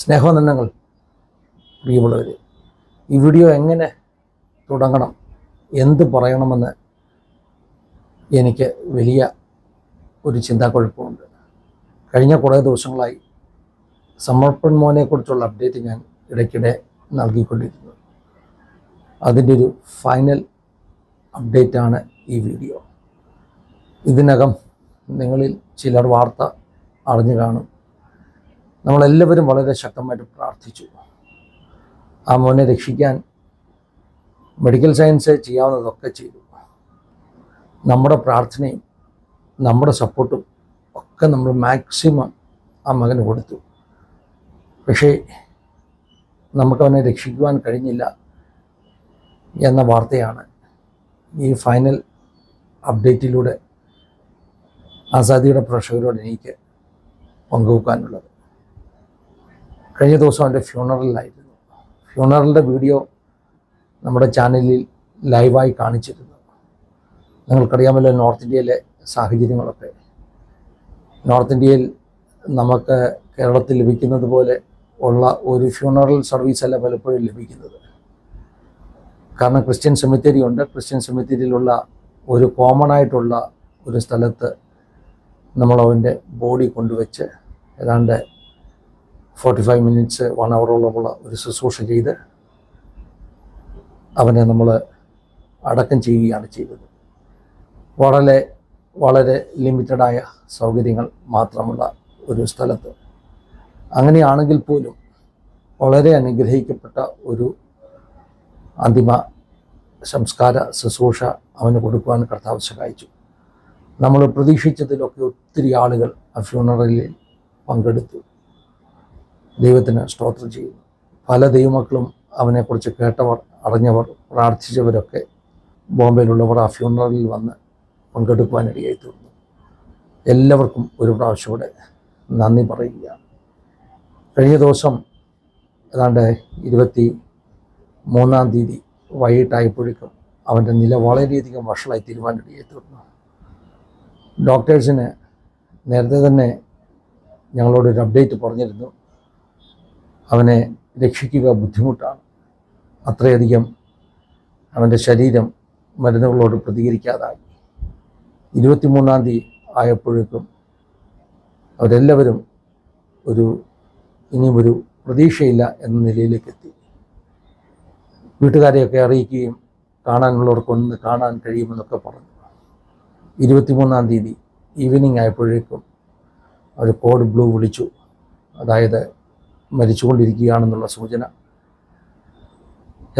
സ്നേഹവന്ദനങ്ങൾ പ്രിയമുള്ളവർ, ഈ വീഡിയോ എങ്ങനെ തുടങ്ങണം, എന്ത് പറയണമെന്ന് എനിക്ക് വലിയ ഒരു ചിന്താക്കുഴപ്പമുണ്ട്. കഴിഞ്ഞ കുറേ ദിവസങ്ങളായി സമർപ്പൺ മോനെക്കുറിച്ചുള്ള അപ്ഡേറ്റ് ഞാൻ ഇടയ്ക്കിടെ നൽകിക്കൊണ്ടിരുന്നു. അതിൻ്റെ ഒരു ഫൈനൽ അപ്ഡേറ്റാണ് ഈ വീഡിയോ. ഇതിനകം നിങ്ങളിൽ ചിലർ വാർത്ത അറിഞ്ഞു കാണും. നമ്മളെല്ലാവരും വളരെ ശക്തമായിട്ട് പ്രാർത്ഥിച്ചു. ആ മോനെ രക്ഷിക്കാൻ മെഡിക്കൽ സയൻസ് ചെയ്യാവുന്നതൊക്കെ ചെയ്തു. നമ്മുടെ പ്രാർത്ഥനയും നമ്മുടെ സപ്പോർട്ടും ഒക്കെ നമ്മൾ മാക്സിമം ആ മകന് കൊടുത്തു. പക്ഷേ നമുക്കവനെ രക്ഷിക്കുവാൻ കഴിഞ്ഞില്ല എന്ന വാർത്തയാണ് ഈ ഫൈനൽ അപ്ഡേറ്റിലൂടെ ആസാദിയുടെ പ്രേക്ഷകരോട് എനിക്ക് പങ്കുവെക്കാനുള്ളത്. കഴിഞ്ഞ ദിവസം അവൻ്റെ ഫ്യൂണറലായിരുന്നു. ഫ്യൂണറലിൻ്റെ വീഡിയോ നമ്മുടെ ചാനലിൽ ലൈവായി കാണിച്ചിരുന്നു. നിങ്ങൾക്കറിയാമല്ലോ നോർത്ത് ഇന്ത്യയിലെ സാഹചര്യങ്ങളൊക്കെ. നോർത്ത് ഇന്ത്യയിൽ നമുക്ക് കേരളത്തിൽ ലഭിക്കുന്നത് പോലെ ഉള്ള ഒരു ഫ്യൂണറൽ സർവീസല്ല പലപ്പോഴും ലഭിക്കുന്നത്. കാരണം ക്രിസ്ത്യൻ സെമിത്തേരി ഉണ്ട്. ക്രിസ്ത്യൻ സെമിത്തേരിയിലുള്ള ഒരു കോമൺ ആയിട്ടുള്ള ഒരു സ്ഥലത്ത് നമ്മളവൻ്റെ ബോഡി കൊണ്ടുവച്ച് ഏതാണ്ട് 45 മിനിറ്റ്സ് 1 അവറോളമുള്ള ഒരു ശുശ്രൂഷ ചെയ്ത് അവനെ നമ്മൾ അടക്കം ചെയ്യുകയാണ് ചെയ്തത്. വളരെ ലിമിറ്റഡായ സൗകര്യങ്ങൾ മാത്രമുള്ള ഒരു സ്ഥലത്ത്. അങ്ങനെയാണെങ്കിൽ പോലും വളരെ അനുഗ്രഹിക്കപ്പെട്ട ഒരു അന്തിമ സംസ്കാര ശുശ്രൂഷ അവന് കൊടുക്കുവാൻ കർത്താവ് സഹായിച്ചു. നമ്മൾ പ്രതീക്ഷിച്ചതിലൊക്കെ ഒത്തിരി ആളുകൾ ആ ഫ്യൂണറലിൽ പങ്കെടുത്തു. ദൈവത്തിന് സ്തോത്രം ചെയ്യുന്നു. പല ദൈവമക്കളും അവനെക്കുറിച്ച് കേട്ടവർ, അറിഞ്ഞവർ, പ്രാർത്ഥിച്ചവരൊക്കെ ബോംബെയിലുള്ളവർ ആ ഫ്യൂണറലിൽ വന്ന് പങ്കെടുക്കുവാനിടയായി തീർന്നു. എല്ലാവർക്കും ഒരു പ്രാവശ്യം കൂടെ നന്ദി പറയുകയാണ്. കഴിഞ്ഞ ദിവസം ഏതാണ്ട് 23-ാം തീയതി വൈകിട്ടായപ്പോഴേക്കും അവൻ്റെ നില വളരെയധികം വഷളായി തീരുവാനിടയായി തീർന്നു. ഡോക്ടേഴ്സിന് നേരത്തെ തന്നെ ഞങ്ങളോടൊരു അപ്ഡേറ്റ് പറഞ്ഞിരുന്നു, അവനെ രക്ഷിക്കുക ബുദ്ധിമുട്ടാണ്. അത്രയധികം അവൻ്റെ ശരീരം മരുന്നുകളോട് പ്രതികരിക്കാതായി. 23-ാം തീയതി ആയപ്പോഴേക്കും അവരെല്ലാവരും ഇനിയും ഒരു പ്രതീക്ഷയില്ല എന്ന നിലയിലേക്ക് എത്തി. വീട്ടുകാരെയൊക്കെ അറിയിക്കുകയും കാണാനുള്ളവർക്കൊന്ന് കാണാൻ കഴിയുമെന്നൊക്കെ പറഞ്ഞു. 23-ാം തീയതി ഈവനിങ് ആയപ്പോഴേക്കും അവർ കോഡ് ബ്ലൂ വിളിച്ചു. അതായത് മരിച്ചുകൊണ്ടിരിക്കുകയാണെന്നുള്ള സൂചന.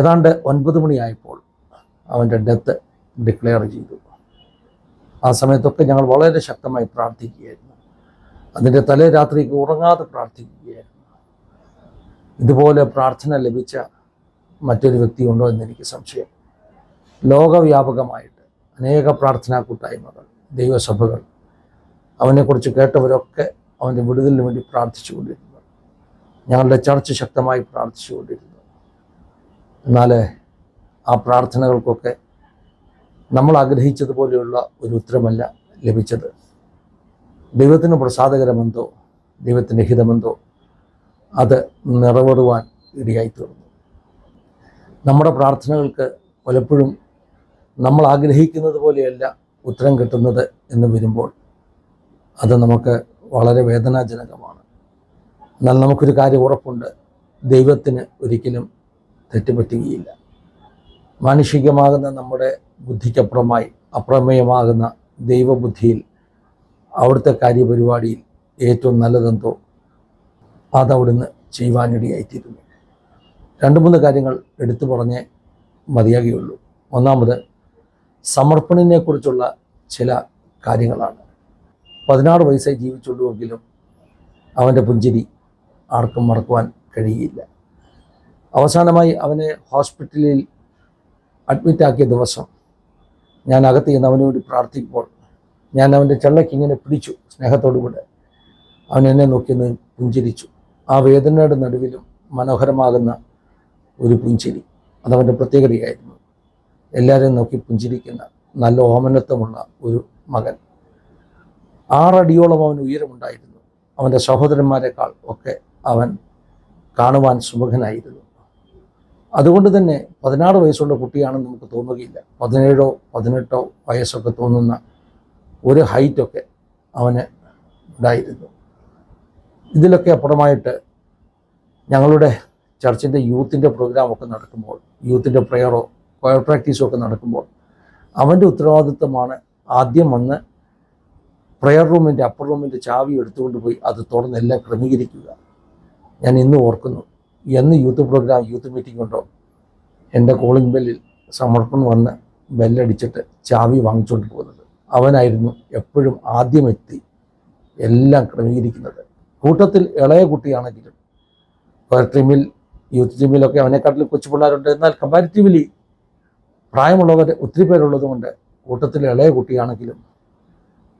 ഏതാണ്ട് 9 മണിയായപ്പോൾ അവൻ്റെ ഡെത്ത് ഡിക്ലെയർ ചെയ്തു. ആ സമയത്തൊക്കെ ഞങ്ങൾ വളരെ ശക്തമായി പ്രാർത്ഥിക്കുകയായിരുന്നു. അതിൻ്റെ തലേ രാത്രിക്ക് ഉറങ്ങാതെ പ്രാർത്ഥിക്കുകയായിരുന്നു. ഇതുപോലെ പ്രാർത്ഥന ലഭിച്ച മറ്റൊരു വ്യക്തിയുണ്ടോ എന്നെനിക്ക് സംശയം. ലോകവ്യാപകമായിട്ട് അനേക പ്രാർത്ഥനാ കൂട്ടായ്മകൾ, ദൈവസഭകൾ, അവനെക്കുറിച്ച് കേട്ടവരൊക്കെ അവൻ്റെ വിടുതലിന് വേണ്ടി പ്രാർത്ഥിച്ചുകൊണ്ടിരുന്നു. ഞങ്ങളുടെ ചർച്ച ശക്തമായി പ്രാർത്ഥിച്ചുകൊണ്ടിരുന്നു. എന്നാൽ ആ പ്രാർത്ഥനകൾക്കൊക്കെ നമ്മൾ ആഗ്രഹിച്ചതുപോലെയുള്ള ഒരു ഉത്തരമല്ല ലഭിച്ചത്. ദൈവത്തിന് പ്രസാദകരമെന്തോ, ദൈവത്തിൻ്റെ ഹിതമെന്തോ അത് നിറവേറുവാൻ ഇടയായിത്തീർന്നു. നമ്മുടെ പ്രാർത്ഥനകൾക്ക് പലപ്പോഴും നമ്മൾ ആഗ്രഹിക്കുന്നത് പോലെയല്ല ഉത്തരം കിട്ടുന്നത് എന്ന് വരുമ്പോൾ അത് നമുക്ക് വളരെ വേദനാജനകമാണ്. എന്നാൽ നമുക്കൊരു കാര്യം ഉറപ്പുണ്ട്, ദൈവത്തിന് ഒരിക്കലും തെറ്റുപറ്റുകയില്ല. മാനുഷികമാകുന്ന നമ്മുടെ ബുദ്ധിക്കപ്പുറമായി അപ്രമേയമാകുന്ന ദൈവബുദ്ധിയിൽ അവിടുത്തെ കാര്യപരിപാടിയിൽ ഏറ്റവും നല്ലതെന്തോ അതവിടുന്ന് ചെയ്യുവാനിടയായിത്തീരുന്നു. 2-3 കാര്യങ്ങൾ എടുത്തു പറഞ്ഞേ മതിയാകുകയുള്ളൂ. ഒന്നാമത് സമർപ്പണിനെക്കുറിച്ചുള്ള ചില കാര്യങ്ങളാണ്. 16 വയസ്സായി ജീവിച്ചുള്ളൂവെങ്കിലും അവൻ്റെ പുഞ്ചിരി ആർക്കും മറക്കുവാൻ കഴിയില്ല. അവസാനമായി അവനെ ഹോസ്പിറ്റലിൽ അഡ്മിറ്റാക്കിയ ദിവസം ഞാൻ അകത്ത് ചെന്ന് അവന് വേണ്ടി പ്രാർത്ഥിക്കുമ്പോൾ ഞാൻ അവൻ്റെ ചെള്ളയ്ക്ക് ഇങ്ങനെ പിടിച്ചു സ്നേഹത്തോടു കൂടെ. അവൻ എന്നെ നോക്കിയെന്ന് പുഞ്ചിരിച്ചു. ആ വേദനയുടെ നടുവിലും മനോഹരമാകുന്ന ഒരു പുഞ്ചിരി, അതവൻ്റെ പ്രത്യേകതയായിരുന്നു. എല്ലാവരെയും നോക്കി പുഞ്ചിരിക്കുന്ന നല്ല ഓമനത്വമുള്ള ഒരു മകൻ. 6 അടിയോളം അവന് ഉയരമുണ്ടായിരുന്നു. അവൻ്റെ സഹോദരന്മാരെക്കാൾ ഒക്കെ അവൻ കാണുവാൻ സുമുഖനായിരുന്നു. അതുകൊണ്ട് തന്നെ 16 വയസ്സുള്ള കുട്ടിയാണെന്ന് നമുക്ക് തോന്നുകയില്ല. 17 18 വയസ്സൊക്കെ തോന്നുന്ന ഒരു ഹൈറ്റൊക്കെ അവന് ഉണ്ടായിരുന്നു. ഇതിലൊക്കെ അപ്പുറമായിട്ട് ഞങ്ങളുടെ ചർച്ചിൻ്റെ യൂത്തിൻ്റെ പ്രോഗ്രാമൊക്കെ നടക്കുമ്പോൾ, യൂത്തിൻ്റെ പ്രെയറോ കൊയർ പ്രാക്ടീസോ ഒക്കെ നടക്കുമ്പോൾ അവൻ്റെ ഉത്തരവാദിത്വമാണ് ആദ്യം വന്ന് പ്രെയർ റൂമിൻ്റെ അപ്പർ റൂമിൻ്റെ ചാവി എടുത്തുകൊണ്ട് പോയി അത് തുറന്നെല്ലാം ക്രമീകരിക്കുക. ഞാൻ ഇന്ന് ഓർക്കുന്നു, എന്ന് യൂത്ത് പ്രോഗ്രാം യൂത്ത് മീറ്റിംഗ് ഉണ്ടോ എൻ്റെ കോളിംഗ് ബെല്ലിൽ സമർപ്പണം വന്ന് ബെല്ലടിച്ചിട്ട് ചാവി വാങ്ങിച്ചുകൊണ്ട് പോകുന്നത്. അവനായിരുന്നു എപ്പോഴും ആദ്യമെത്തി എല്ലാം ക്രമീകരിക്കുന്നത്. കൂട്ടത്തിൽ ഇളയ കുട്ടിയാണെങ്കിലും കൊയർ ടീമിൽ യൂത്ത് ടീമിലൊക്കെ അവനെക്കാട്ടിൽ കൊച്ചു പിള്ളേരുണ്ട്. എന്നാൽ കമ്പാരിറ്റീവ്ലി പ്രായമുള്ളവർ ഒത്തിരി പേരുള്ളതുകൊണ്ട് കൂട്ടത്തിൽ ഇളയ കുട്ടിയാണെങ്കിലും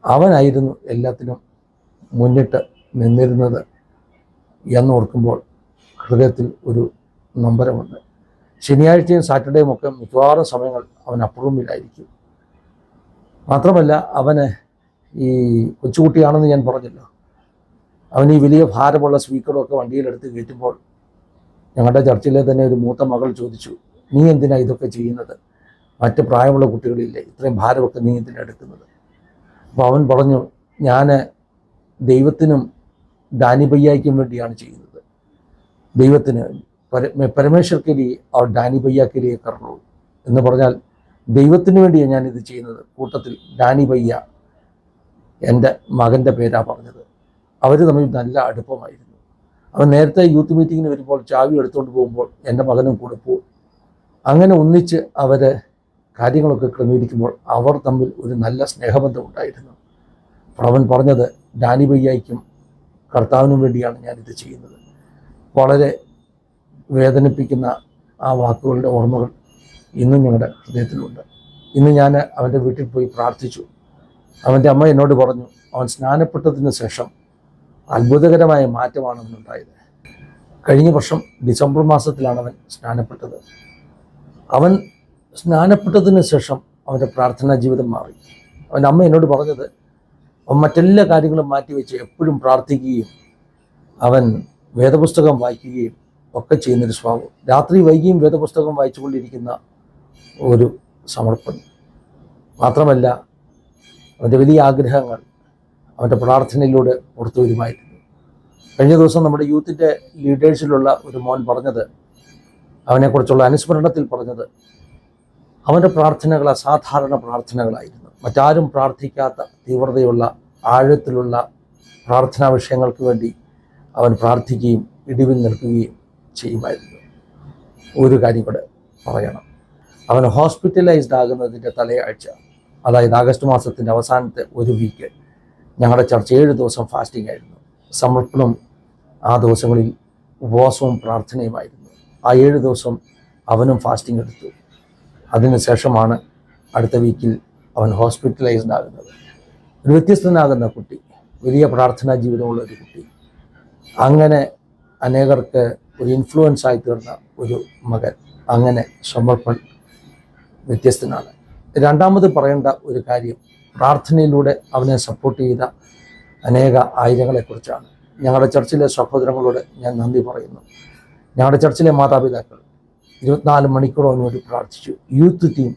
അവനായിരുന്നു എല്ലാത്തിനും മുന്നിട്ട് നിന്നിരുന്നത് എന്നോർക്കുമ്പോൾ ഹൃദയത്തിൽ ഒരു നൊമ്പരമുണ്ട്. ശനിയാഴ്ചയും സാറ്റർഡേയും ഒക്കെ മിക്കവാറും സമയങ്ങൾ അവൻ അപ്പർ റൂമിലായിരിക്കും. മാത്രമല്ല അവന് ഈ കൊച്ചുകുട്ടിയാണെന്ന് ഞാൻ പറഞ്ഞല്ലോ, അവൻ ഈ വലിയ ഭാരമുള്ള സ്പീക്കറൊക്കെ വണ്ടിയിലെടുത്ത് കയറ്റുമ്പോൾ ഞങ്ങളുടെ ചർച്ചിലെ തന്നെ ഒരു മൂത്ത മകൾ ചോദിച്ചു, നീ എന്തിനാണ് ഇതൊക്കെ ചെയ്യുന്നത്? മറ്റ് പ്രായമുള്ള കുട്ടികളില്ലേ, ഇത്രയും ഭാരമൊക്കെ നീ എന്തിനാണ് എടുക്കുന്നത്? അപ്പോൾ അവൻ പറഞ്ഞു, ഞാൻ ദൈവത്തിനും ഡാനി ഭയ്യായ്ക്കും വേണ്ടിയാണ് ചെയ്യുന്നത്. ദൈവത്തിന് പരമേശ്വർ കെ ലിയെ और ഡാനി ഭയ്യ കെ ലിയെ कर लो എന്ന് പറഞ്ഞാൽ ദൈവത്തിന് വേണ്ടിയാണ് ഞാനിത് ചെയ്യുന്നത്. കൂട്ടത്തിൽ ഡാനി ഭയ്യ എൻ്റെ മകൻ്റെ പേരാണ് പറഞ്ഞത്. അവർ തമ്മിൽ നല്ല അടുപ്പമായിരുന്നു. അവൻ നേരത്തെ യൂത്ത് മീറ്റിങ്ങിന് വരുമ്പോൾ ചാവി എടുത്തുകൊണ്ട് പോകുമ്പോൾ എൻ്റെ മകനും കൂടെ പോകും. അങ്ങനെ ഒന്നിച്ച് അവർ കാര്യങ്ങളൊക്കെ ക്രമീകരിക്കുമ്പോൾ അവർ തമ്മിൽ ഒരു നല്ല സ്നേഹബന്ധം ഉണ്ടായിരുന്നു. അപ്പോൾ അവൻ പറഞ്ഞത്, ഡാനി ഭയ്യായ്ക്കും കർത്താവിനും വേണ്ടിയാണ് ഞാനിത് ചെയ്യുന്നത്. വളരെ വേദനിപ്പിക്കുന്ന ആ വാക്കുകളുടെ ഓർമ്മകൾ ഇന്നും ഞങ്ങളുടെ ഹൃദയത്തിലുണ്ട്. ഇന്ന് ഞാൻ അവൻ്റെ വീട്ടിൽ പോയി പ്രാർത്ഥിച്ചു. അവൻ്റെ അമ്മ എന്നോട് പറഞ്ഞു, അവൻ സ്നാനപ്പെട്ടതിന് ശേഷം അത്ഭുതകരമായ മാറ്റമാണ് അവനുണ്ടായത്. കഴിഞ്ഞ വർഷം ഡിസംബർ മാസത്തിലാണ് അവൻ സ്നാനപ്പെട്ടത്. അവൻ സ്നാനപ്പെട്ടതിന് ശേഷം അവൻ്റെ പ്രാർത്ഥനാ ജീവിതം മാറി. അവൻ്റെ അമ്മ എന്നോട് പറഞ്ഞത്, അവൻ മറ്റെല്ലാ കാര്യങ്ങളും മാറ്റിവെച്ച് എപ്പോഴും പ്രാർത്ഥിക്കുകയും അവൻ വേദപുസ്തകം വായിക്കുകയും ഒക്കെ ചെയ്യുന്നൊരു സ്വഭാവം. രാത്രി വൈകിയും വേദപുസ്തകം വായിച്ചുകൊണ്ടിരിക്കുന്ന ഒരു സമർപ്പണം. മാത്രമല്ല അവൻ്റെ വലിയ ആഗ്രഹങ്ങൾ അവൻ്റെ പ്രാർത്ഥനയിലൂടെ പുറത്തു വരുമായിരുന്നു. കഴിഞ്ഞ ദിവസം നമ്മുടെ യൂത്തിൻ്റെ ലീഡേഴ്സിലുള്ള ഒരു മോൻ പറഞ്ഞത്, അവനെക്കുറിച്ചുള്ള അനുസ്മരണത്തിൽ പറഞ്ഞത്, അവൻ്റെ പ്രാർത്ഥനകൾ അസാധാരണ പ്രാർത്ഥനകളായിരുന്നു. മറ്റാരും പ്രാർത്ഥിക്കാത്ത തീവ്രതയുള്ള ആഴത്തിലുള്ള പ്രാർത്ഥനാ വിഷയങ്ങൾക്ക് വേണ്ടി അവൻ പ്രാർത്ഥിക്കുകയും ഇടിവിൽ നിൽക്കുകയും ചെയ്യുമായിരുന്നു. ഒരു കാര്യം കൂടെ പറയണം, അവൻ ഹോസ്പിറ്റലൈസ്ഡ് ആകുന്നതിൻ്റെ തലയാഴ്ച, അതായത് ആഗസ്റ്റ് മാസത്തിൻ്റെ അവസാനത്തെ ഒരു വീക്ക് ഞങ്ങളുടെ ചർച്ച 7 ദിവസം ഫാസ്റ്റിംഗ് ആയിരുന്നു. സമർപ്പണം ആ ദിവസങ്ങളിൽ ഉപവാസവും പ്രാർത്ഥനയുമായിരുന്നു. ആ 7 ദിവസം അവനും ഫാസ്റ്റിംഗ് എടുത്തു. അതിനുശേഷമാണ് അടുത്ത വീക്കിൽ അവൻ ഹോസ്പിറ്റലൈസ്ഡ് ആകുന്നത്. ഒരു വ്യത്യസ്തനാകുന്ന കുട്ടി, വലിയ പ്രാർത്ഥനാ ജീവിതമുള്ള ഒരു കുട്ടി, അങ്ങനെ അനേകർക്ക് ഒരു ഇൻഫ്ലുവൻസ് ആയി തീർന്ന ഒരു മകൻ. അങ്ങനെ സമർപ്പൺ വ്യത്യസ്തനാണ്. രണ്ടാമത് പറയേണ്ട ഒരു കാര്യം, പ്രാർത്ഥനയിലൂടെ അവനെ സപ്പോർട്ട് ചെയ്ത അനേക ആയിരങ്ങളെക്കുറിച്ചാണ്. ഞങ്ങളുടെ ചർച്ചിലെ സഹോദരങ്ങളോട് ഞാൻ നന്ദി പറയുന്നു. ഞങ്ങളുടെ ചർച്ചിലെ മാതാപിതാക്കൾ 24 മണിക്കൂർ അവന് വേണ്ടി പ്രാർത്ഥിച്ചു. യൂത്ത് ടീം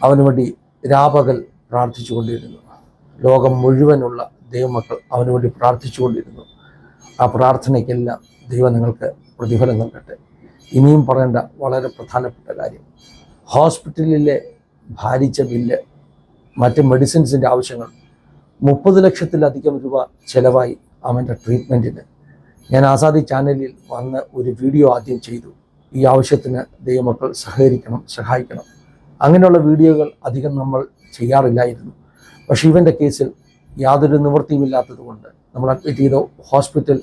അവന് വേണ്ടി രാപകൽ പ്രാർത്ഥിച്ചു കൊണ്ടിരുന്നു. ലോകം മുഴുവനുള്ള ദൈവമക്കൾ അവന് വേണ്ടി പ്രാർത്ഥിച്ചു കൊണ്ടിരുന്നു. ആ പ്രാർത്ഥനയ്ക്കെല്ലാം ദൈവം നിങ്ങൾക്ക് പ്രതിഫലം നൽകട്ടെ. ഇനിയും പറയേണ്ട വളരെ പ്രധാനപ്പെട്ട കാര്യം, ഹോസ്പിറ്റലിലെ ഭാരിച്ച ബില്ല്, മറ്റ് മെഡിസിൻസിൻ്റെ ആവശ്യങ്ങൾ 30 ലക്ഷത്തിലധികം രൂപ ചിലവായി അവൻ്റെ ട്രീറ്റ്മെൻറ്റിന്. ഞാൻ ആസാദി ചാനലിൽ വന്ന് ഒരു വീഡിയോ ആദ്യം ചെയ്തു. ഈ ആവശ്യത്തിന് ദൈവമക്കൾ സഹകരിക്കണം, സഹായിക്കണം. അങ്ങനെയുള്ള വീഡിയോകൾ അധികം നമ്മൾ ചെയ്യാറില്ലായിരുന്നു. പക്ഷേ ഇവൻ്റെ കേസിൽ യാതൊരു നിവൃത്തിയുമില്ലാത്തത് കൊണ്ട് നമ്മൾ അഡ്മിറ്റ് ചെയ്ത ഹോസ്പിറ്റൽ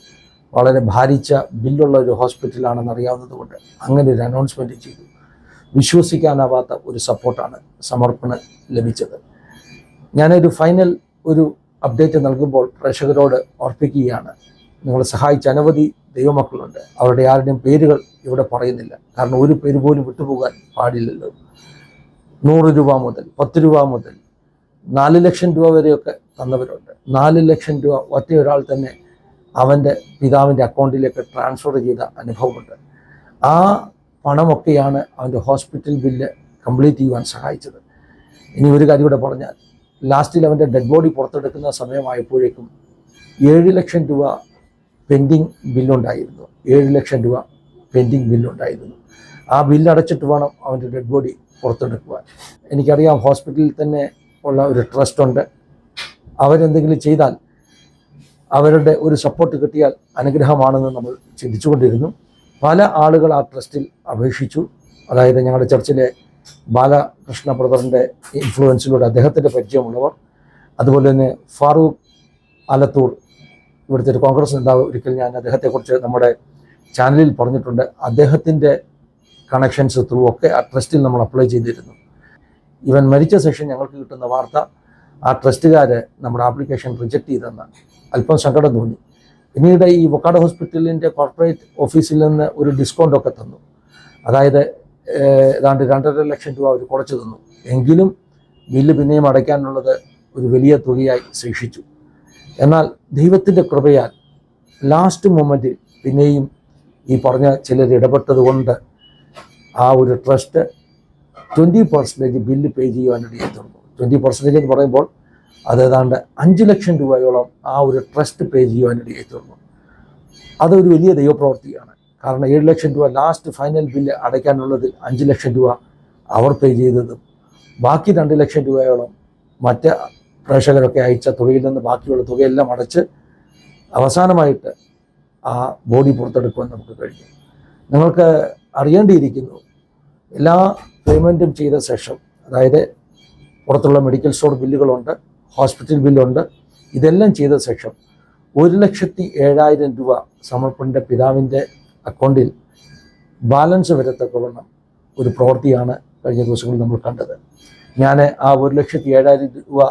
വളരെ ഭാരിച്ച ബില്ലുള്ള ഒരു ഹോസ്പിറ്റലാണെന്ന് അറിയാവുന്നത് കൊണ്ട് അങ്ങനെ ഒരു അനൗൺസ്മെൻറ്റ് ചെയ്തു. വിശ്വസിക്കാനാവാത്ത ഒരു സപ്പോർട്ടാണ് സമർപ്പണം ലഭിച്ചത്. ഞാനൊരു ഫൈനൽ ഒരു അപ്ഡേറ്റ് നൽകുമ്പോൾ പ്രേക്ഷകരോട് ഓർപ്പിക്കുകയാണ്, നിങ്ങളെ സഹായിച്ച അനവധി ദൈവമക്കളുണ്ട്. അവരുടെ ആരുടെയും പേരുകൾ ഇവിടെ പറയുന്നില്ല, കാരണം ഒരു പേര് പോലും വിട്ടുപോകാൻ പാടില്ലല്ലോ. 100 രൂപ മുതൽ 10 രൂപ മുതൽ 4 ലക്ഷം രൂപ വരെയൊക്കെ തന്നവരുണ്ട്. 4 ലക്ഷം രൂപ ഒറ്റ ഒരാൾ തന്നെ അവൻ്റെ പിതാവിൻ്റെ അക്കൗണ്ടിലേക്ക് ട്രാൻസ്ഫർ ചെയ്ത അനുഭവമുണ്ട്. ആ പണമൊക്കെയാണ് അവൻ്റെ ഹോസ്പിറ്റൽ ബില്ല് കംപ്ലീറ്റ് ചെയ്യുവാൻ സഹായിച്ചത്. ഇനി ഒരു കാര്യം കൂടെ പറഞ്ഞാൽ, ലാസ്റ്റിൽ അവൻ്റെ ഡെഡ് ബോഡി പുറത്തെടുക്കുന്ന സമയമായപ്പോഴേക്കും 7 ലക്ഷം രൂപ പെൻഡിങ് ബില്ലുണ്ടായിരുന്നു. 7 ലക്ഷം രൂപ പെൻഡിങ് ബില്ലുണ്ടായിരുന്നു. ആ ബില്ലടച്ചിട്ട് വേണം അവൻ്റെ ഡെഡ് ബോഡി പുറത്തെടുക്കുവാൻ. എനിക്കറിയാം, ഹോസ്പിറ്റലിൽ തന്നെ ഉള്ള ഒരു ട്രസ്റ്റുണ്ട്. അവരെന്തെങ്കിലും ചെയ്താൽ, അവരുടെ ഒരു സപ്പോർട്ട് കിട്ടിയാൽ അനുഗ്രഹമാണെന്ന് നമ്മൾ ചിന്തിച്ചുകൊണ്ടിരുന്നു. പല ആളുകൾ ആ ട്രസ്റ്റിൽ അപേക്ഷിച്ചു. അതായത് ഞങ്ങളുടെ ചർച്ചിലെ ബാലകൃഷ്ണ ബ്രദറിൻ്റെ ഇൻഫ്ലുവൻസിലൂടെ അദ്ദേഹത്തിൻ്റെ പരിചയമുള്ളവർ, അതുപോലെ തന്നെ ഫാറൂഖ് ആലത്തൂർ, ഇവിടുത്തെ ഒരു കോൺഗ്രസ് നേതാവ്, ഒരിക്കൽ ഞാൻ അദ്ദേഹത്തെക്കുറിച്ച് നമ്മുടെ ചാനലിൽ പറഞ്ഞിട്ടുണ്ട്. അദ്ദേഹത്തിൻ്റെ കണക്ഷൻസ് ത്രൂ ഒക്കെ ആ ട്രസ്റ്റിൽ നമ്മൾ അപ്ലൈ ചെയ്തിരുന്നു. ഇവൻ മരിച്ച ശേഷം ഞങ്ങൾക്ക് കിട്ടുന്ന വാർത്ത, ആ ട്രസ്റ്റുകാർ നമ്മുടെ ആപ്ലിക്കേഷൻ റിജക്റ്റ് ചെയ്തെന്ന്. അല്പം സങ്കടം തോന്നി. പിന്നീട് ഈ വൊക്കാഡോ ഹോസ്പിറ്റലിൻ്റെ കോർപ്പറേറ്റ് ഓഫീസിൽ നിന്ന് ഒരു ഡിസ്കൗണ്ടൊക്കെ തന്നു. അതായത് ഏതാണ്ട് 2.5 ലക്ഷം രൂപ അവർ കുറച്ച് തന്നു. എങ്കിലും ബില്ല് പിന്നെയും അടയ്ക്കാനുള്ളത് ഒരു വലിയ തുകയായി ശേഷിച്ചു. എന്നാൽ ദൈവത്തിൻ്റെ കൃപയാൽ ലാസ്റ്റ് മൊമെൻറ്റിൽ പിന്നെയും ഈ പറഞ്ഞ ചിലർ ഇടപെട്ടത് കൊണ്ട് ആ ഒരു ട്രസ്റ്റ് 20% ബില്ല് പേ ചെയ്യുവാനിടയിൽ തീർന്നു. 20% എന്ന് പറയുമ്പോൾ അത് ഏതാണ്ട് 5 ലക്ഷം രൂപയോളം ആ ഒരു ട്രസ്റ്റ് പേ ചെയ്യുവാനിടയിൽ തീർന്നു. അതൊരു വലിയ ദൈവപ്രവൃത്തിയാണ്. കാരണം 7 ലക്ഷം രൂപ ലാസ്റ്റ് ഫൈനൽ ബില്ല് അടയ്ക്കാനുള്ളതിൽ 5 ലക്ഷം രൂപ അവർ പേ ചെയ്തതും ബാക്കി 2 ലക്ഷം രൂപയോളം മറ്റ് പ്രേക്ഷകരൊക്കെ അയച്ച തുകയിൽ നിന്ന് ബാക്കിയുള്ള തുകയെല്ലാം അടച്ച് അവസാനമായിട്ട് ആ ബോഡി പുറത്തെടുക്കുവാൻ നമുക്ക് കഴിഞ്ഞു. നിങ്ങൾക്ക് അറിയേണ്ടിയിരിക്കുന്നു, എല്ലാ പേയ്മെൻറ്റും ചെയ്ത ശേഷം, അതായത് പുറത്തുള്ള മെഡിക്കൽ സ്റ്റോർ ബില്ലുകളുണ്ട്, ഹോസ്പിറ്റൽ ബില്ലുണ്ട്, ഇതെല്ലാം ചെയ്ത ശേഷം 1,07,000 രൂപ സമർപ്പണൻ്റെ പിതാവിൻ്റെ അക്കൗണ്ടിൽ ബാലൻസ് വരത്തക്കവണ്ണം ഒരു പ്രവൃത്തിയാണ് കഴിഞ്ഞ ദിവസങ്ങളിൽ നമ്മൾ കണ്ടത്. ഞാൻ ആ 1,07,000 രൂപ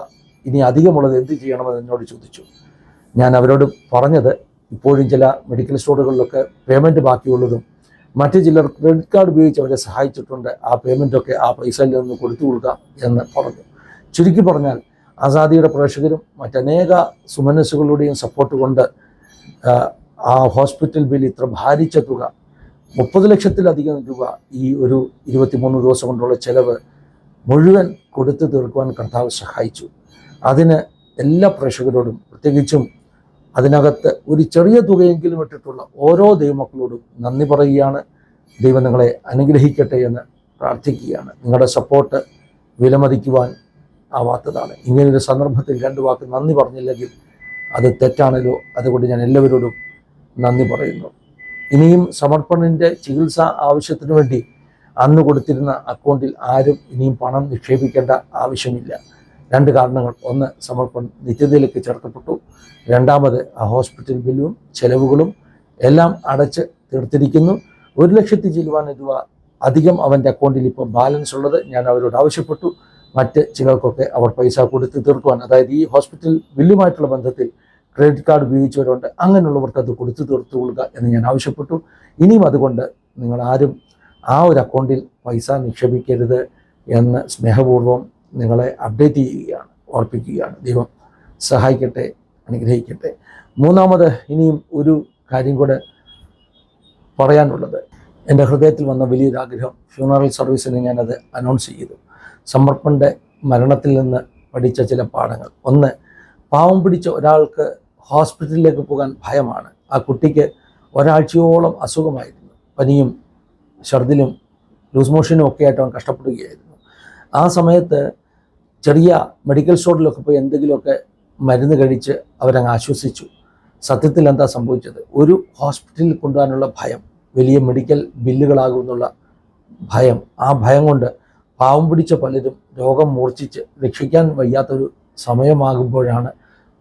ഇനി അധികമുള്ളത് എന്ത് ചെയ്യണമെന്ന് എന്നോട് ചോദിച്ചു. ഞാൻ അവരോട് പറഞ്ഞത്, ഇപ്പോഴും ചില മെഡിക്കൽ സ്റ്റോറുകളിലൊക്കെ പേയ്മെൻറ്റ് ബാക്കിയുള്ളതും മറ്റു ചിലർ ക്രെഡിറ്റ് കാർഡ് ഉപയോഗിച്ച് അവരെ സഹായിച്ചിട്ടുണ്ട്, ആ പേയ്മെൻറ്റൊക്കെ ആ പൈസയിൽ നിന്ന് കൊടുത്തു കൊടുക്കുക എന്ന് പറഞ്ഞു. ചുരുക്കി പറഞ്ഞാൽ, ആസാദിയുടെ പ്രേക്ഷകരും മറ്റനേക സുമനസ്സുകളുടെയും സപ്പോർട്ട് കൊണ്ട് ആ ഹോസ്പിറ്റൽ ബിൽ ഇത്ര ഭാരിച്ച തുക 30 ലക്ഷത്തിലധികം രൂപ ഈ ഒരു 23 ദിവസം കൊണ്ടുള്ള ചെലവ് മുഴുവൻ കൊടുത്തു തീർക്കുവാൻ കർത്താവ് സഹായിച്ചു. അതിന് എല്ലാ പ്രേക്ഷകരോടും, പ്രത്യേകിച്ചും അതിനകത്ത് ഒരു ചെറിയ തുകയെങ്കിലും ഇട്ടിട്ടുള്ള ഓരോ ദൈവമക്കളോടും നന്ദി പറയുകയാണ്. ദൈവം നിങ്ങളെ അനുഗ്രഹിക്കട്ടെ എന്ന് പ്രാർത്ഥിക്കുകയാണ്. നിങ്ങളുടെ സപ്പോർട്ട് വിലമതിക്കുവാൻ ആവാത്തതാണ്. ഇങ്ങനൊരു സന്ദർഭത്തിൽ 2 വാക്ക് നന്ദി പറഞ്ഞില്ലെങ്കിൽ അത് തെറ്റാണല്ലോ. അതുകൊണ്ട് ഞാൻ എല്ലാവരോടും നന്ദി പറയുന്നു. ഇനിയും സമർപ്പണൻ്റെ ചികിത്സ ആവശ്യത്തിന് വേണ്ടി അന്ന് കൊടുത്തിരുന്ന അക്കൗണ്ടിൽ ആരും ഇനിയും പണം നിക്ഷേപിക്കേണ്ട ആവശ്യമില്ല. 2 കാരണങ്ങൾ. ഒന്ന്, സമർപ്പൺ നിത്യതയിലേക്ക് ചേർക്കപ്പെട്ടു. രണ്ടാമത്, ആ ഹോസ്പിറ്റൽ ബില്ലും ചെലവുകളും എല്ലാം അടച്ച് തീർത്തിരിക്കുന്നു. 1,00,000 രൂപ അധികം അവൻ്റെ അക്കൗണ്ടിൽ ഇപ്പോൾ ബാലൻസ് ഉള്ളത് ഞാൻ അവരോട് ആവശ്യപ്പെട്ടു. മറ്റ് ചിലർക്കൊക്കെ അവർ പൈസ കൊടുത്ത് തീർക്കുവാൻ, അതായത് ഈ ഹോസ്പിറ്റൽ ബില്ലുമായിട്ടുള്ള ബന്ധത്തിൽ ക്രെഡിറ്റ് കാർഡ് ഉപയോഗിച്ചവരുണ്ട്, അങ്ങനെയുള്ളവർക്ക് അത് കൊടുത്തു തീർത്തു കൊടുക്കുക എന്ന് ഞാൻ ആവശ്യപ്പെട്ടു. ഇനിയും അതുകൊണ്ട് നിങ്ങൾ ആരും ആ ഒരു അക്കൗണ്ടിൽ പൈസ നിക്ഷേപിക്കരുത് എന്ന് സ്നേഹപൂർവ്വം നിങ്ങളെ അപ്ഡേറ്റ് ചെയ്യുകയാണ്, ഓർപ്പിക്കുകയാണ്. ദൈവം സഹായിക്കട്ടെ, അനുഗ്രഹിക്കട്ടെ. മൂന്നാമത് ഇനിയും ഒരു കാര്യം കൂടെ പറയാനുള്ളത്, എൻ്റെ ഹൃദയത്തിൽ വന്ന വലിയൊരാഗ്രഹം, ഫ്യൂണറൽ സർവീസിന് ഞാനത് അനൗൺസ് ചെയ്തു. സമർപ്പണൻ്റെ മരണത്തിൽ നിന്ന് പഠിച്ച ചില പാഠങ്ങൾ. ഒന്ന്, പാവം പിടിച്ച ഒരാൾക്ക് ഹോസ്പിറ്റലിലേക്ക് പോകാൻ ഭയമാണ്. ആ കുട്ടിക്ക് ഒരാഴ്ചയോളം അസുഖമായിരുന്നു. പനിയും ഛർദിലും ലൂസ് മോഷനും ഒക്കെ ആയിട്ട് അവൻ കഷ്ടപ്പെടുകയായിരുന്നു. ആ സമയത്ത് ചെറിയ മെഡിക്കൽ സ്റ്റോറിലൊക്കെ പോയി എന്തെങ്കിലുമൊക്കെ മരുന്ന് കഴിച്ച് അവരങ്ങ് ആശ്വസിച്ചു. സത്യത്തിൽ എന്താ സംഭവിച്ചത്? ഒരു ഹോസ്പിറ്റലിൽ കൊണ്ടുപോകാനുള്ള ഭയം, വലിയ മെഡിക്കൽ ബില്ലുകളാകുമെന്നുള്ള ഭയം. ആ ഭയം കൊണ്ട് പാവം പിടിച്ച പലരും രോഗം മൂർച്ഛിച്ച് രക്ഷിക്കാൻ വയ്യാത്തൊരു സമയമാകുമ്പോഴാണ്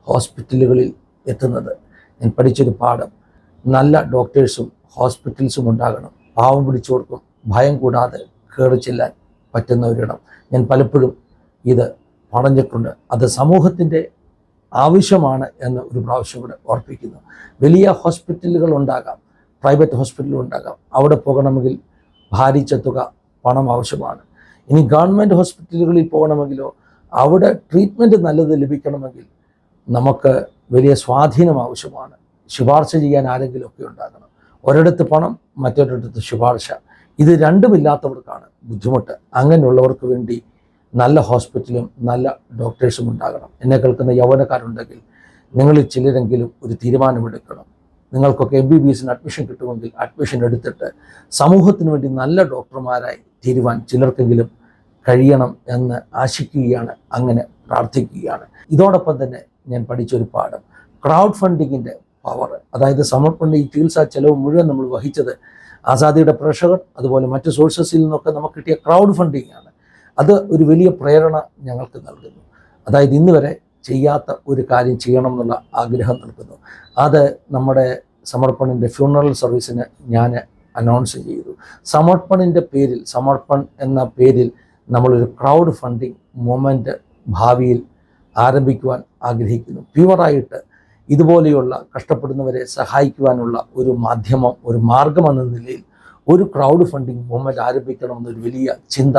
ഹോസ്പിറ്റലുകളിൽ എത്തുന്നത്. ഞാൻ പഠിച്ചൊരു പാഠം, നല്ല ഡോക്ടേഴ്സും ഹോസ്പിറ്റൽസും ഉണ്ടാകണം. പാവം പിടിച്ചവർക്കും ഭയം കൂടാതെ കയറി ചെല്ലാൻ പറ്റുന്ന ഒരിടം. ഞാൻ പലപ്പോഴും ഇത് പറഞ്ഞിട്ടുണ്ട്. അത് സമൂഹത്തിൻ്റെ ആവശ്യമാണ് എന്ന് ഒരു പ്രാവശ്യം കൂടെ ഓർപ്പിക്കുന്നു. വലിയ ഹോസ്പിറ്റലുകൾ ഉണ്ടാകാം, പ്രൈവറ്റ് ഹോസ്പിറ്റലുകൾ ഉണ്ടാകാം. അവിടെ പോകണമെങ്കിൽ ഭാരിച്ച തുക പണം ആവശ്യമാണ്. ഇനി ഗവൺമെൻറ് ഹോസ്പിറ്റലുകളിൽ പോകണമെങ്കിലോ അവിടെ ട്രീറ്റ്മെൻറ്റ് നല്ലത് ലഭിക്കണമെങ്കിൽ നമുക്ക് വലിയ സ്വാധീനം ആവശ്യമാണ്. ശുപാർശ ചെയ്യാൻ ആരെങ്കിലുമൊക്കെ ഉണ്ടാകണം. ഒരിടത്ത് പണം, മറ്റൊരിടത്ത് ശുപാർശ. ഇത് രണ്ടുമില്ലാത്തവർക്കാണ് ബുദ്ധിമുട്ട്. അങ്ങനെയുള്ളവർക്ക് വേണ്ടി നല്ല ഹോസ്പിറ്റലും നല്ല ഡോക്ടേഴ്സും ഉണ്ടാകണം. എന്നെ കേൾക്കുന്ന യൗവനക്കാരുണ്ടെങ്കിൽ നിങ്ങളിൽ ചിലരെങ്കിലും ഒരു തീരുമാനമെടുക്കണം. നിങ്ങൾക്കൊക്കെ MBBS അഡ്മിഷൻ കിട്ടുമെങ്കിൽ അഡ്മിഷൻ എടുത്തിട്ട് സമൂഹത്തിന് വേണ്ടി നല്ല ഡോക്ടർമാരായി തീരുവാൻ ചിലർക്കെങ്കിലും കഴിയണം എന്ന് ആശിക്കുകയാണ്, അങ്ങനെ പ്രാർത്ഥിക്കുകയാണ്. ഇതോടൊപ്പം തന്നെ ഞാൻ പഠിച്ചൊരു പാഠം, ക്രൗഡ് ഫണ്ടിങ്ങിൻ്റെ പവർ. അതായത് സമർപ്പണ ഈ ചികിത്സാ ചെലവ് മുഴുവൻ നമ്മൾ വഹിച്ചത് ആസാദിയുടെ പ്രേക്ഷകർ അതുപോലെ മറ്റ് സോഴ്സസിൽ നിന്നൊക്കെ നമുക്ക് കിട്ടിയ ക്രൗഡ് ഫണ്ടിങ് ആണ്. അത് ഒരു വലിയ പ്രേരണ ഞങ്ങൾക്ക് നൽകുന്നു. അതായത് ഇന്ന് വരെ ചെയ്യാത്ത ഒരു കാര്യം ചെയ്യണം എന്നുള്ള ആഗ്രഹം നൽകുന്നു. അത് നമ്മുടെ സമർപ്പണിൻ്റെ ഫ്യൂണറൽ സർവീസിന് ഞാൻ അനൗൺസ് ചെയ്തു. സമർപ്പണിൻ്റെ പേരിൽ, സമർപ്പൺ എന്ന പേരിൽ നമ്മളൊരു ക്രൗഡ് ഫണ്ടിങ് മൂവ്മെൻറ്റ് ഭാവിയിൽ ആരംഭിക്കുവാൻ ആഗ്രഹിക്കുന്നു. പ്യുവറായിട്ട് ഇതുപോലെയുള്ള കഷ്ടപ്പെടുന്നവരെ സഹായിക്കുവാനുള്ള ഒരു മാധ്യമം, ഒരു മാർഗം എന്ന നിലയിൽ ഒരു ക്രൗഡ് ഫണ്ടിങ് മൂവ്മെൻറ്റ് ആരംഭിക്കണമെന്നൊരു വലിയ ചിന്ത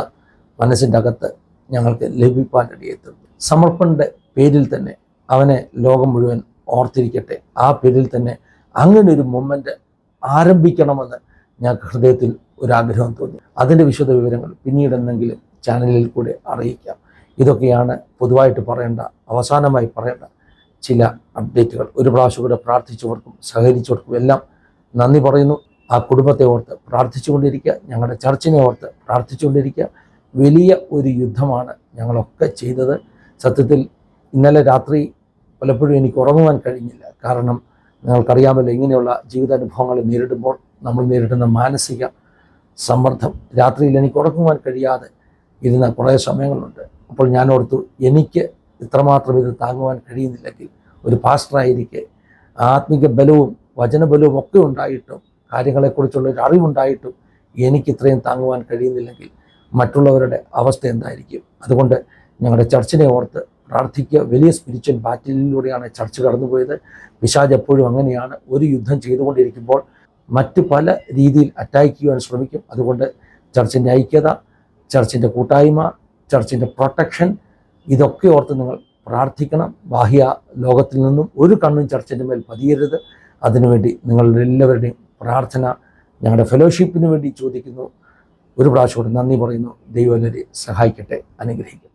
മനസ്സിൻ്റെ അകത്ത് ഞങ്ങൾക്ക് ലഭിക്കാനിടയെത്തുന്നു. സമർപ്പണിൻ്റെ പേരിൽ തന്നെ അവനെ ലോകം മുഴുവൻ ഓർത്തിരിക്കട്ടെ. ആ പേരിൽ തന്നെ അങ്ങനെ ഒരു മൂവ്മെൻറ്റ് ആരംഭിക്കണമെന്ന് ഞങ്ങൾക്ക് ഹൃദയത്തിൽ ഒരാഗ്രഹം തോന്നി. അതിൻ്റെ വിശദ വിവരങ്ങൾ പിന്നീട് എന്തെങ്കിലും ചാനലിൽ കൂടെ അറിയിക്കാം. ഇതൊക്കെയാണ് പൊതുവായിട്ട് പറയേണ്ട, അവസാനമായി പറയേണ്ട ചില അപ്ഡേറ്റുകൾ. ഒരു പ്രാവശ്യം കൂടെ പ്രാർത്ഥിച്ചവർക്കും സഹകരിച്ചവർക്കും എല്ലാം നന്ദി പറയുന്നു. ആ കുടുംബത്തെ ഓർത്ത് പ്രാർത്ഥിച്ചുകൊണ്ടിരിക്കുക, ഞങ്ങളുടെ ചർച്ചിനെ ഓർത്ത് പ്രാർത്ഥിച്ചുകൊണ്ടിരിക്കുക. വലിയ ഒരു യുദ്ധമാണ് ഞങ്ങളൊക്കെ ചെയ്തത്. സത്യത്തിൽ ഇന്നലെ രാത്രി പലപ്പോഴും എനിക്ക് ഉറങ്ങുവാൻ കഴിഞ്ഞില്ല. കാരണം നിങ്ങൾക്കറിയാമല്ലോ, ഇങ്ങനെയുള്ള ജീവിതാനുഭവങ്ങൾ നേരിടുമ്പോൾ നമ്മൾ നേരിടുന്ന മാനസിക സമ്മർദ്ദം. രാത്രിയിൽ എനിക്ക് ഉറങ്ങുവാൻ കഴിയാതെ ഇരുന്ന കുറേ സമയങ്ങളുണ്ട്. അപ്പോൾ ഞാൻ ഓർത്തു, എനിക്ക് ഇത്രമാത്രം ഇത് താങ്ങുവാൻ കഴിയുന്നില്ലെങ്കിൽ, ഒരു പാസ്റ്ററായിരിക്കെ ആത്മിക ബലവും വചനബലവും ഒക്കെ ഉണ്ടായിട്ടും കാര്യങ്ങളെക്കുറിച്ചുള്ള ഒരു അറിവുണ്ടായിട്ടും എനിക്ക് ഇത്രയും താങ്ങുവാൻ കഴിയുന്നില്ലെങ്കിൽ മറ്റുള്ളവരുടെ അവസ്ഥ എന്തായിരിക്കും? അതുകൊണ്ട് ഞങ്ങളുടെ ചർച്ചിനെ ഓർത്ത് പ്രാർത്ഥിക്കുക. വലിയ സ്പിരിച്വൽ ബാറ്റിലൂടെയാണ് ചർച്ച് കടന്നുപോയത്. പിശാച് എപ്പോഴും അങ്ങനെയാണ്, ഒരു യുദ്ധം ചെയ്തുകൊണ്ടിരിക്കുമ്പോൾ മറ്റ് പല രീതിയിൽ അറ്റാക്ക് ചെയ്യാൻ ശ്രമിക്കും. അതുകൊണ്ട് ചർച്ചിൻ്റെ ഐക്യത, ചർച്ചിൻ്റെ കൂട്ടായ്മ, ചർച്ചിൻ്റെ പ്രൊട്ടക്ഷൻ, ഇതൊക്കെ ഓർത്ത് നിങ്ങൾ പ്രാർത്ഥിക്കണം. ബാഹ്യ ലോകത്തിൽ നിന്നും ഒരു കണ്ണും ചർച്ചിൻ്റെ മേൽ പതിയരുത്. അതിനുവേണ്ടി നിങ്ങളുടെ എല്ലാവരുടെയും പ്രാർത്ഥന ഞങ്ങളുടെ ഫെലോഷിപ്പിന് വേണ്ടി ചോദിക്കുന്നു. ഒരു പ്രാവശ്യം കൂടി നന്ദി പറയുന്നു. ദൈവം എല്ലാവരെയും സഹായിക്കട്ടെ, അനുഗ്രഹിക്കട്ടെ.